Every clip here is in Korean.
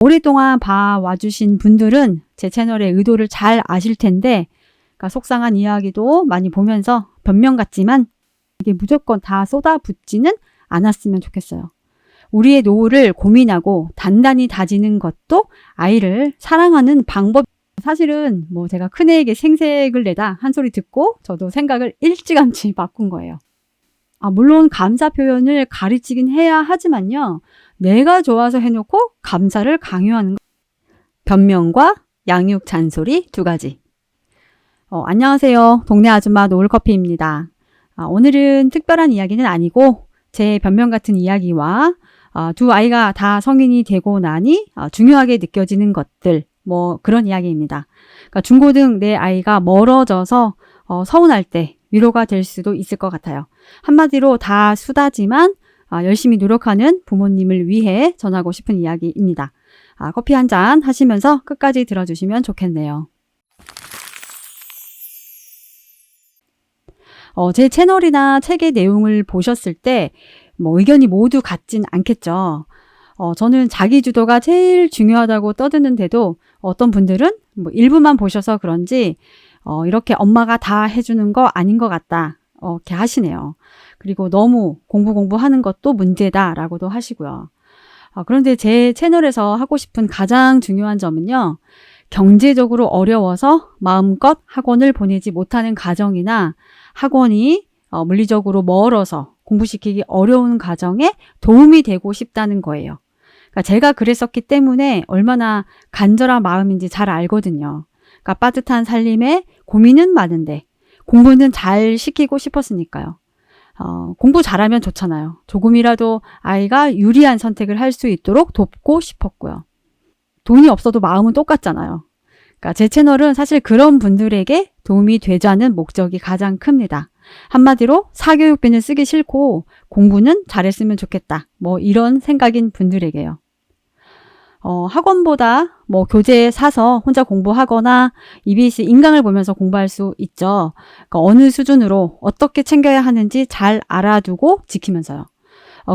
오랫동안 봐와주신 분들은 제 채널의 의도를 잘 아실 텐데, 그러니까 속상한 이야기도 많이 보면서 변명 같지만 이게 무조건 다 쏟아붓지는 않았으면 좋겠어요. 우리의 노후를 고민하고 단단히 다지는 것도 아이를 사랑하는 방법. 사실은 제가 큰애에게 생색을 내다 한 소리 듣고 저도 생각을 일찌감치 바꾼 거예요. 물론 감사 표현을 가르치긴 해야 하지만요. 내가 좋아서 해놓고 감사를 강요하는 거. 변명과 양육 잔소리 두 가지. 안녕하세요. 동네 아줌마 노을커피입니다. 오늘은 특별한 이야기는 아니고 제 변명 같은 이야기와 두 아이가 다 성인이 되고 나니 중요하게 느껴지는 것들, 그런 이야기입니다. 그러니까 중고등 내 아이가 멀어져서 서운할 때 위로가 될 수도 있을 것 같아요. 한마디로 다 수다지만 열심히 노력하는 부모님을 위해 전하고 싶은 이야기입니다. 커피 한 잔 하시면서 끝까지 들어주시면 좋겠네요. 제 채널이나 책의 내용을 보셨을 때 의견이 모두 같진 않겠죠. 저는 자기주도가 제일 중요하다고 떠드는데도 어떤 분들은 일부만 보셔서 그런지 이렇게 엄마가 다 해주는 거 아닌 것 같다 이렇게 하시네요. 그리고 너무 공부하는 것도 문제다라고도 하시고요. 그런데 제 채널에서 하고 싶은 가장 중요한 점은요. 경제적으로 어려워서 마음껏 학원을 보내지 못하는 가정이나 학원이 물리적으로 멀어서 공부시키기 어려운 가정에 도움이 되고 싶다는 거예요. 그러니까 제가 그랬었기 때문에 얼마나 간절한 마음인지 잘 알거든요. 그러니까 빠듯한 살림에 고민은 많은데 공부는 잘 시키고 싶었으니까요. 공부 잘하면 좋잖아요. 조금이라도 아이가 유리한 선택을 할 수 있도록 돕고 싶었고요. 돈이 없어도 마음은 똑같잖아요. 그러니까 제 채널은 사실 그런 분들에게 도움이 되자는 목적이 가장 큽니다. 한마디로 사교육비는 쓰기 싫고 공부는 잘했으면 좋겠다. 이런 생각인 분들에게요. 학원보다 교재 사서 혼자 공부하거나 EBS 인강을 보면서 공부할 수 있죠. 그러니까 어느 수준으로 어떻게 챙겨야 하는지 잘 알아두고 지키면서요.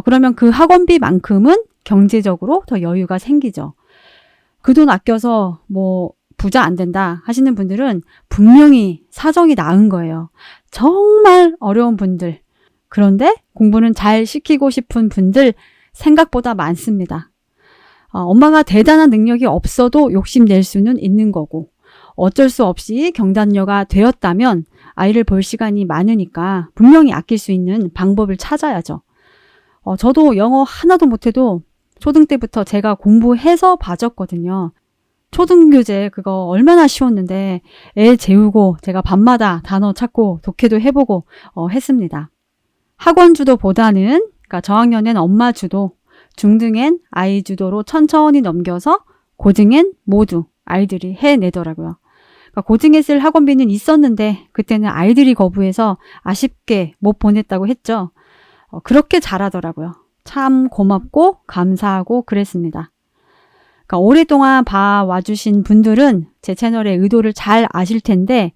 그러면 그 학원비만큼은 경제적으로 더 여유가 생기죠. 그 돈 아껴서 부자 안 된다 하시는 분들은 분명히 사정이 나은 거예요. 정말 어려운 분들. 그런데 공부는 잘 시키고 싶은 분들 생각보다 많습니다. 엄마가 대단한 능력이 없어도 욕심낼 수는 있는 거고 어쩔 수 없이 경단녀가 되었다면 아이를 볼 시간이 많으니까 분명히 아낄 수 있는 방법을 찾아야죠. 저도 영어 하나도 못해도 초등 때부터 제가 공부해서 봐줬거든요. 초등교재 그거 얼마나 쉬웠는데 애 재우고 제가 밤마다 단어 찾고 독해도 해보고 했습니다. 학원 주도보다는 그러니까 저학년엔 엄마 주도, 중등엔 아이 주도로 천천히 넘겨서 고등엔 모두 아이들이 해내더라고요. 그러니까 고등에 쓸 학원비는 있었는데 그때는 아이들이 거부해서 아쉽게 못 보냈다고 했죠. 그렇게 잘하더라고요. 참 고맙고 감사하고 그랬습니다. 그러니까 오랫동안 봐와주신 분들은 제 채널의 의도를 잘 아실 텐데,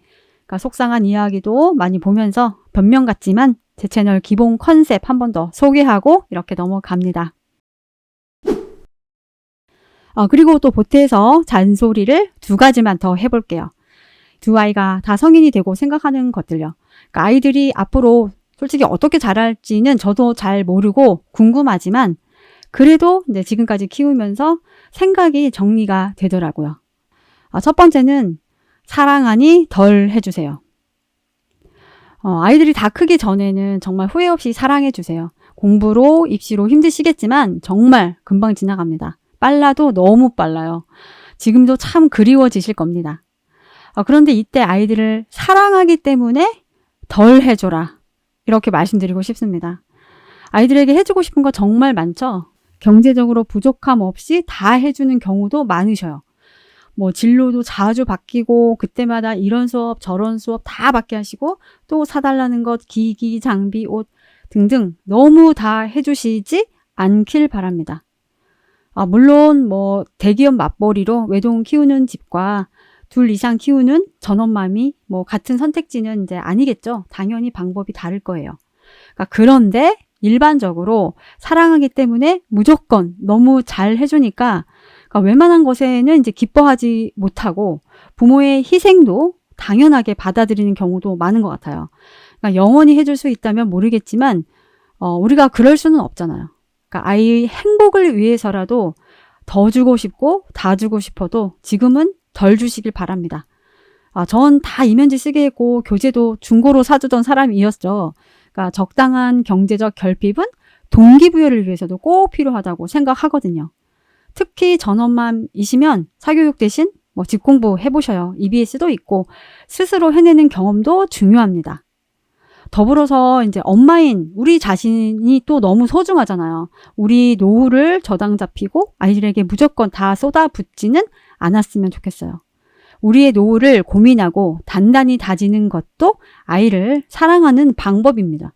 그러니까 속상한 이야기도 많이 보면서 변명 같지만 제 채널 기본 컨셉 한 번 더 소개하고 이렇게 넘어갑니다. 그리고 또 보태서 잔소리를 두 가지만 더 해볼게요. 두 아이가 다 성인이 되고 생각하는 것들요. 그러니까 아이들이 앞으로 솔직히 어떻게 자랄지는 저도 잘 모르고 궁금하지만 그래도 이제 지금까지 키우면서 생각이 정리가 되더라고요. 첫 번째는 사랑하니 덜 해주세요. 아이들이 다 크기 전에는 정말 후회 없이 사랑해주세요. 공부로 입시로 힘드시겠지만 정말 금방 지나갑니다. 빨라도 너무 빨라요. 지금도 참 그리워지실 겁니다. 그런데 이때 아이들을 사랑하기 때문에 덜 해줘라. 이렇게 말씀드리고 싶습니다. 아이들에게 해주고 싶은 거 정말 많죠? 경제적으로 부족함 없이 다 해주는 경우도 많으셔요. 진로도 자주 바뀌고 그때마다 이런 수업 저런 수업 다 받게 하시고 또 사달라는 것, 기기, 장비, 옷 등등 너무 다 해주시지 않길 바랍니다. 물론 대기업 맞벌이로 외동 키우는 집과 둘 이상 키우는 전원맘이 같은 선택지는 이제 아니겠죠. 당연히 방법이 다를 거예요. 그런데 일반적으로 사랑하기 때문에 무조건 너무 잘 해주니까 그러니까 웬만한 것에는 이제 기뻐하지 못하고 부모의 희생도 당연하게 받아들이는 경우도 많은 것 같아요. 그러니까 영원히 해줄 수 있다면 모르겠지만 우리가 그럴 수는 없잖아요. 그러니까 아이의 행복을 위해서라도 더 주고 싶고 다 주고 싶어도 지금은 덜 주시길 바랍니다. 전 다 이면지 쓰게 했고 교재도 중고로 사주던 사람이었죠. 그러니까 적당한 경제적 결핍은 동기부여를 위해서도 꼭 필요하다고 생각하거든요. 특히 전업맘이시면 사교육 대신 집 공부 해보셔요. EBS도 있고 스스로 해내는 경험도 중요합니다. 더불어서 이제 엄마인 우리 자신이 또 너무 소중하잖아요. 우리 노후를 저당 잡히고 아이들에게 무조건 다 쏟아붓지는 않았으면 좋겠어요. 우리의 노후를 고민하고 단단히 다지는 것도 아이를 사랑하는 방법입니다.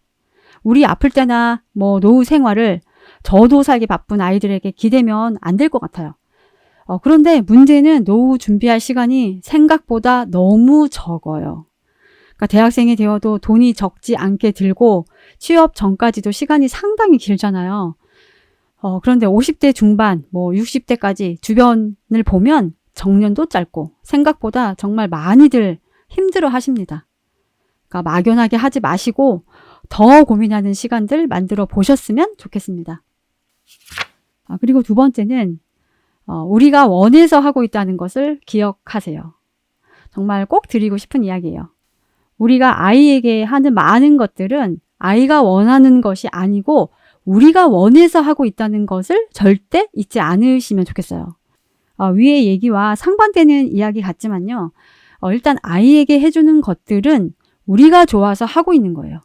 우리 아플 때나 노후 생활을 저도 살기 바쁜 아이들에게 기대면 안 될 것 같아요. 그런데 문제는 노후 준비할 시간이 생각보다 너무 적어요. 그러니까 대학생이 되어도 돈이 적지 않게 들고 취업 전까지도 시간이 상당히 길잖아요. 그런데 50대 중반, 60대까지 주변을 보면 정년도 짧고 생각보다 정말 많이들 힘들어 하십니다. 그러니까 막연하게 하지 마시고 더 고민하는 시간들 만들어 보셨으면 좋겠습니다. 그리고 두 번째는 우리가 원해서 하고 있다는 것을 기억하세요. 정말 꼭 드리고 싶은 이야기예요. 우리가 아이에게 하는 많은 것들은 아이가 원하는 것이 아니고 우리가 원해서 하고 있다는 것을 절대 잊지 않으시면 좋겠어요. 위의 얘기와 상반되는 이야기 같지만요. 일단 아이에게 해주는 것들은 우리가 좋아서 하고 있는 거예요.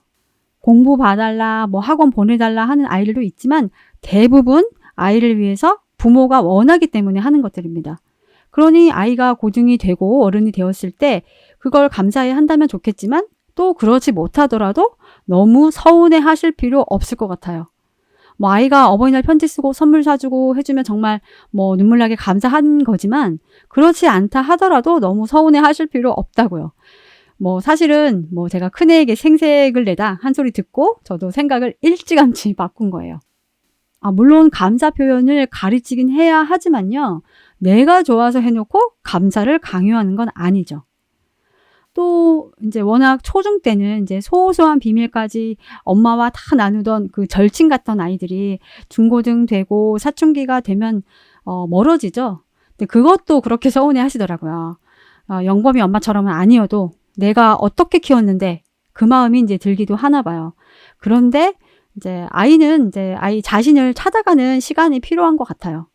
공부 봐달라, 학원 보내달라 하는 아이들도 있지만 대부분 아이를 위해서 부모가 원하기 때문에 하는 것들입니다. 그러니 아이가 고등이 되고 어른이 되었을 때 그걸 감사해 한다면 좋겠지만 또 그렇지 못하더라도 너무 서운해 하실 필요 없을 것 같아요. 아이가 어버이날 편지 쓰고 선물 사주고 해주면 정말 눈물 나게 감사한 거지만 그렇지 않다 하더라도 너무 서운해 하실 필요 없다고요. 사실은 제가 큰애에게 생색을 내다 한 소리 듣고 저도 생각을 일찌감치 바꾼 거예요. 물론 감사 표현을 가르치긴 해야 하지만요. 내가 좋아서 해놓고 감사를 강요하는 건 아니죠. 또 이제 워낙 초중 때는 이제 소소한 비밀까지 엄마와 다 나누던 그 절친 같던 아이들이 중고등 되고 사춘기가 되면 멀어지죠. 근데 그것도 그렇게 서운해 하시더라고요. 영범이 엄마처럼은 아니어도 내가 어떻게 키웠는데 그 마음이 이제 들기도 하나 봐요. 그런데 이제 아이는 이제 아이 자신을 찾아가는 시간이 필요한 것 같아요.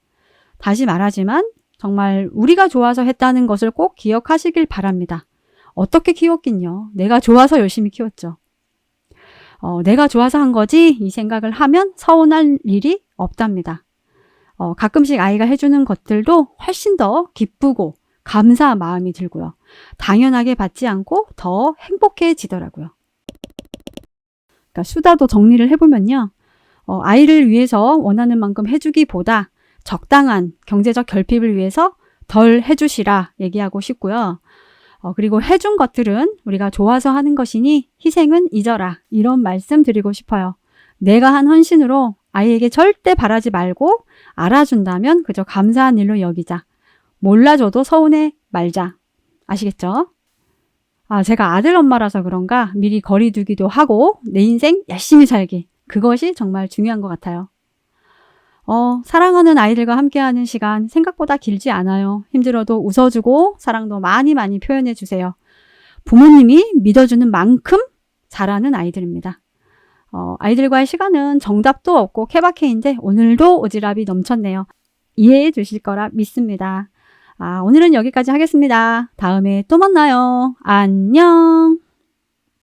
다시 말하지만 정말 우리가 좋아서 했다는 것을 꼭 기억하시길 바랍니다. 어떻게 키웠긴요. 내가 좋아서 열심히 키웠죠. 내가 좋아서 한 거지 이 생각을 하면 서운할 일이 없답니다. 가끔씩 아이가 해주는 것들도 훨씬 더 기쁘고 감사한 마음이 들고요. 당연하게 받지 않고 더 행복해지더라고요. 그러니까 수다도 정리를 해보면요. 아이를 위해서 원하는 만큼 해주기보다 적당한 경제적 결핍을 위해서 덜 해주시라 얘기하고 싶고요. 그리고 해준 것들은 우리가 좋아서 하는 것이니 희생은 잊어라. 이런 말씀 드리고 싶어요. 내가 한 헌신으로 아이에게 절대 바라지 말고 알아준다면 그저 감사한 일로 여기자. 몰라줘도 서운해 말자. 아시겠죠? 제가 아들 엄마라서 그런가 미리 거리 두기도 하고 내 인생 열심히 살기. 그것이 정말 중요한 것 같아요. 사랑하는 아이들과 함께하는 시간 생각보다 길지 않아요. 힘들어도 웃어주고 사랑도 많이 많이 표현해 주세요. 부모님이 믿어주는 만큼 잘하는 아이들입니다. 아이들과의 시간은 정답도 없고 케바케인데 오늘도 오지랖이 넘쳤네요. 이해해 주실 거라 믿습니다. 오늘은 여기까지 하겠습니다. 다음에 또 만나요. 안녕.